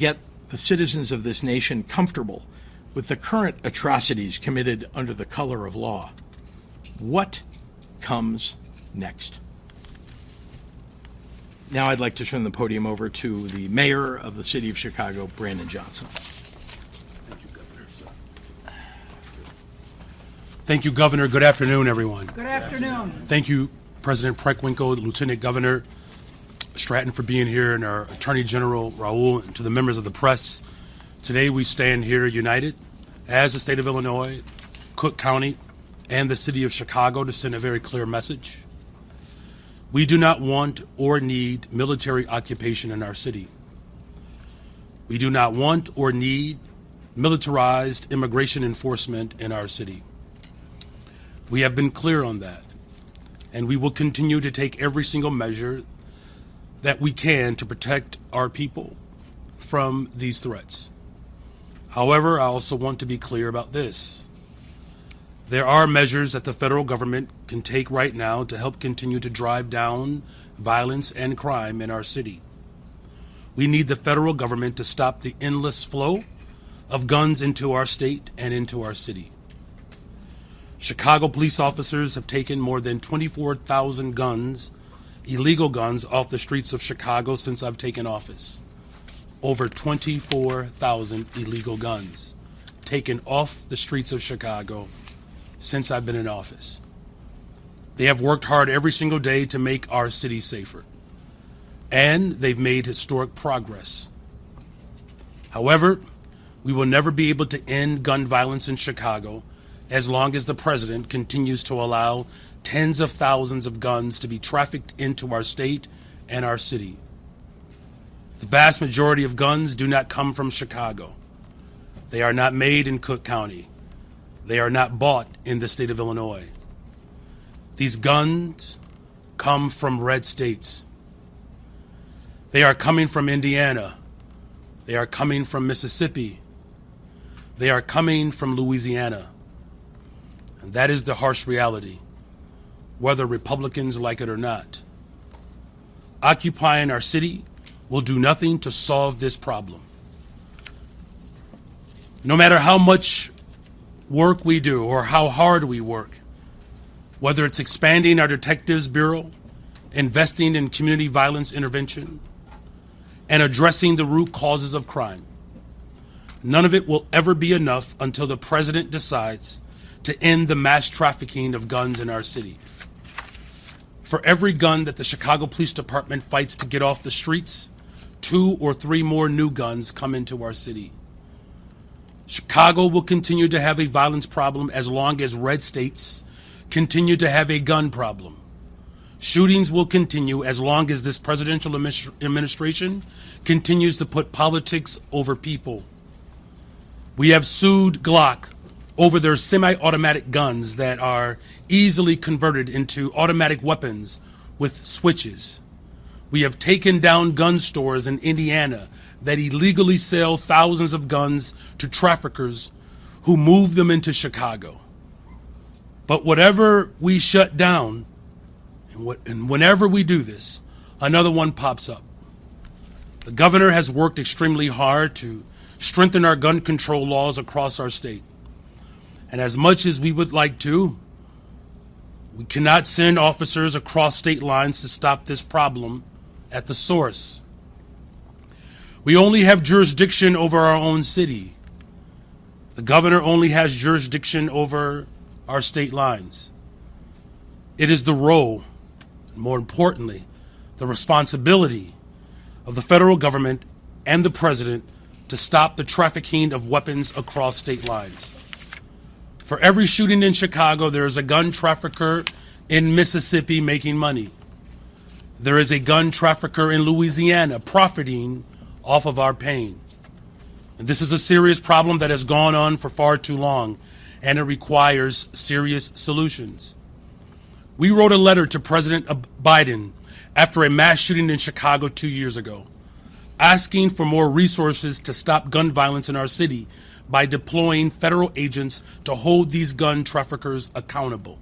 get the citizens of this nation comfortable with the current atrocities committed under the color of law. What comes next? Now I'd like to turn the podium over to the mayor of the city of Chicago, Brandon Johnson. Thank you, Governor. Thank you, Governor. Good afternoon, everyone. Good afternoon. Thank you, President Preckwinkle, Lieutenant Governor Stratton, for being here, and our Attorney General Raul, and to the members of the press. Today we stand here united as the state of Illinois, Cook County, and the city of Chicago to send a very clear message. We do not want or need military occupation in our city. We do not want or need militarized immigration enforcement in our city. We have been clear on that, and we will continue to take every single measure that we can to protect our people from these threats. However, I also want to be clear about this. There are measures that the federal government can take right now to help continue to drive down violence and crime in our city. We need the federal government to stop the endless flow of guns into our state and into our city. Chicago police officers have taken more than 24,000 guns, illegal guns, off the streets of Chicago since I've taken office. Over 24,000 illegal guns taken off the streets of Chicago since I've been in office. They have worked hard every single day to make our city safer, and they've made historic progress. However, we will never be able to end gun violence in Chicago as long as the president continues to allow tens of thousands of guns to be trafficked into our state and our city. The vast majority of guns do not come from Chicago. They are not made in Cook County. They are not bought in the state of Illinois. These guns come from red states. They are coming from Indiana. They are coming from Mississippi. They are coming from Louisiana. And that is the harsh reality, whether Republicans like it or not. Occupying our city will do nothing to solve this problem. No matter how much work we do or how hard we work, whether it's expanding our Detectives Bureau, investing in community violence intervention, and addressing the root causes of crime, none of it will ever be enough until the president decides to end the mass trafficking of guns in our city. For every gun that the Chicago Police Department fights to get off the streets, 2 or 3 more new guns come into our city. Chicago will continue to have a violence problem as long as red states continue to have a gun problem. Shootings will continue as long as this presidential administration continues to put politics over people. We have sued Glock over their semi-automatic guns that are easily converted into automatic weapons with switches. We have taken down gun stores in Indiana that illegally sell thousands of guns to traffickers who move them into Chicago. But whatever we shut down, and whenever we do this, another one pops up. The governor has worked extremely hard to strengthen our gun control laws across our state. And as much as we would like to, we cannot send officers across state lines to stop this problem at the source. We only have jurisdiction over our own city. The governor only has jurisdiction over our state lines. It is the role, and more importantly, the responsibility of the federal government and the president to stop the trafficking of weapons across state lines. For every shooting in Chicago, there is a gun trafficker in Mississippi making money. There is a gun trafficker in Louisiana profiting off of our pain. And this is a serious problem that has gone on for far too long, and it requires serious solutions. We wrote a letter to President Biden after a mass shooting in Chicago 2 years ago, asking for more resources to stop gun violence in our city by deploying federal agents to hold these gun traffickers accountable.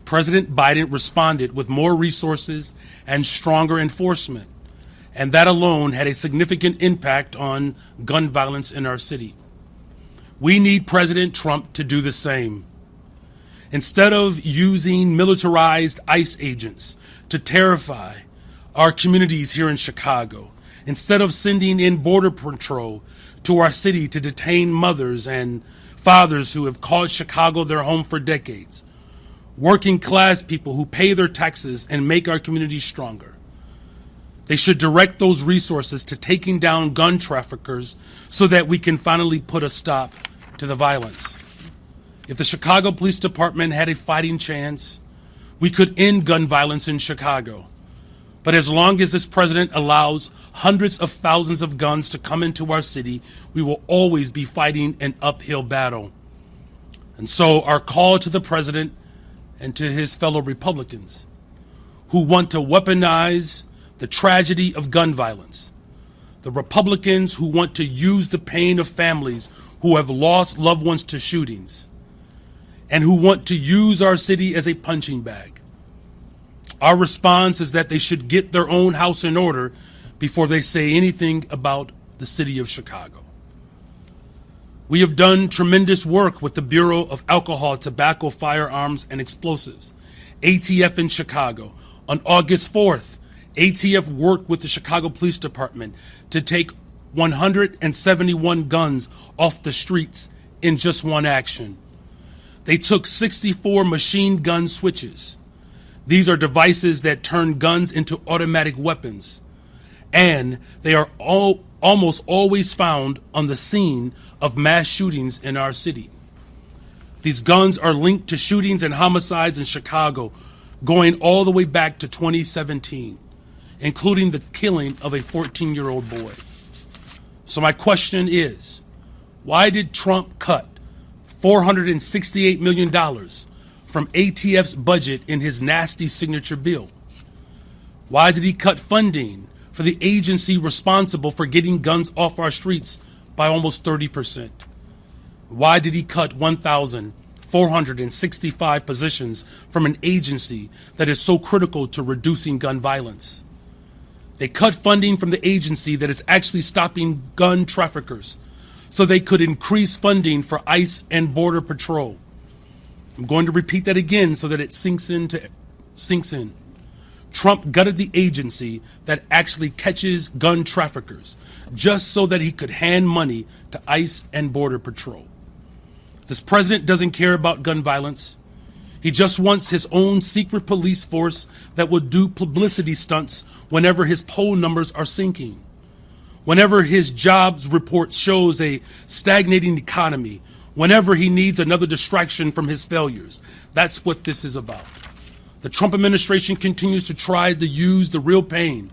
President Biden responded with more resources and stronger enforcement, and that alone had a significant impact on gun violence in our city. We need President Trump to do the same. Instead of using militarized ICE agents to terrify our communities here in Chicago, instead of sending in Border Patrol to our city to detain mothers and fathers who have called Chicago their home for decades, working class people who pay their taxes and make our communities stronger, they should direct those resources to taking down gun traffickers so that we can finally put a stop to the violence. If the Chicago Police Department had a fighting chance, we could end gun violence in Chicago. But as long as this president allows hundreds of thousands of guns to come into our city, we will always be fighting an uphill battle. And so our call to the president and to his fellow Republicans who want to weaponize the tragedy of gun violence, the Republicans who want to use the pain of families who have lost loved ones to shootings, and who want to use our city as a punching bag. Our response is that they should get their own house in order before they say anything about the city of Chicago. We have done tremendous work with the Bureau of Alcohol, Tobacco, Firearms, and Explosives, ATF in Chicago. On August 4th, ATF worked with the Chicago Police Department to take 171 guns off the streets in just one action. They took 64 machine gun switches. These are devices that turn guns into automatic weapons, and they are almost always found on the scene of mass shootings in our city. These guns are linked to shootings and homicides in Chicago going all the way back to 2017, including the killing of a 14-year-old boy. So my question is, why did Trump cut $468 million from ATF's budget in his nasty signature bill? Why did he cut funding for the agency responsible for getting guns off our streets by almost 30%? Why did he cut 1,465 positions from an agency that is so critical to reducing gun violence? They cut funding from the agency that is actually stopping gun traffickers so they could increase funding for ICE and Border Patrol. I'm going to repeat that again so that it sinks in. Trump gutted the agency that actually catches gun traffickers just so that he could hand money to ICE and Border Patrol. This president doesn't care about gun violence. He just wants his own secret police force that will do publicity stunts whenever his poll numbers are sinking, whenever his jobs report shows a stagnating economy, whenever he needs another distraction from his failures. That's what this is about. The Trump administration continues to try to use the real pain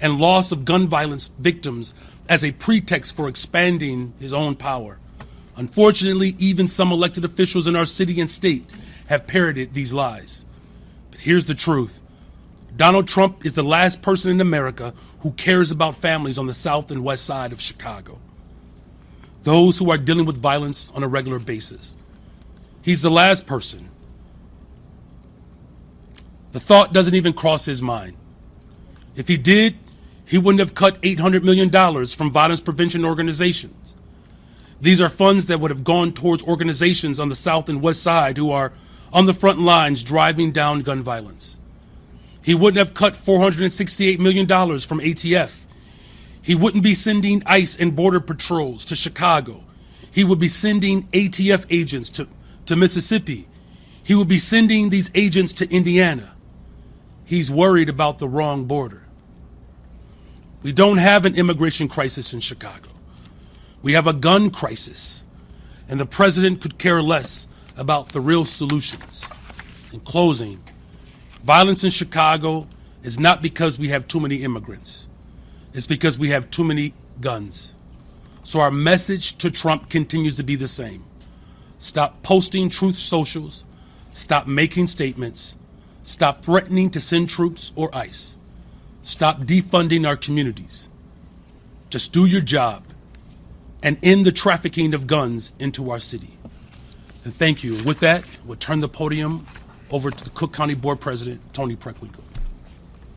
and loss of gun violence victims as a pretext for expanding his own power. Unfortunately, even some elected officials in our city and state have parroted these lies. But here's the truth. Donald Trump is the last person in America who cares about families on the south and west side of Chicago, those who are dealing with violence on a regular basis. He's the last person. The thought doesn't even cross his mind. If he did, he wouldn't have cut $800 million from violence prevention organizations. These are funds that would have gone towards organizations on the south and west side who are on the front lines driving down gun violence. He wouldn't have cut $468 million from ATF. He wouldn't be sending ICE and Border Patrols to Chicago. He would be sending ATF agents to Mississippi. He would be sending these agents to Indiana. He's worried about the wrong border. We don't have an immigration crisis in Chicago. We have a gun crisis, and the president could care less about the real solutions. In closing, violence in Chicago is not because we have too many immigrants. It's because we have too many guns. So our message to Trump continues to be the same. Stop posting truth socials. Stop making statements. Stop threatening to send troops or ICE. Stop defunding our communities. Just do your job and end the trafficking of guns into our city. And thank you. With that, we'll turn the podium over to the Cook County Board President, Tony Preckwinkle.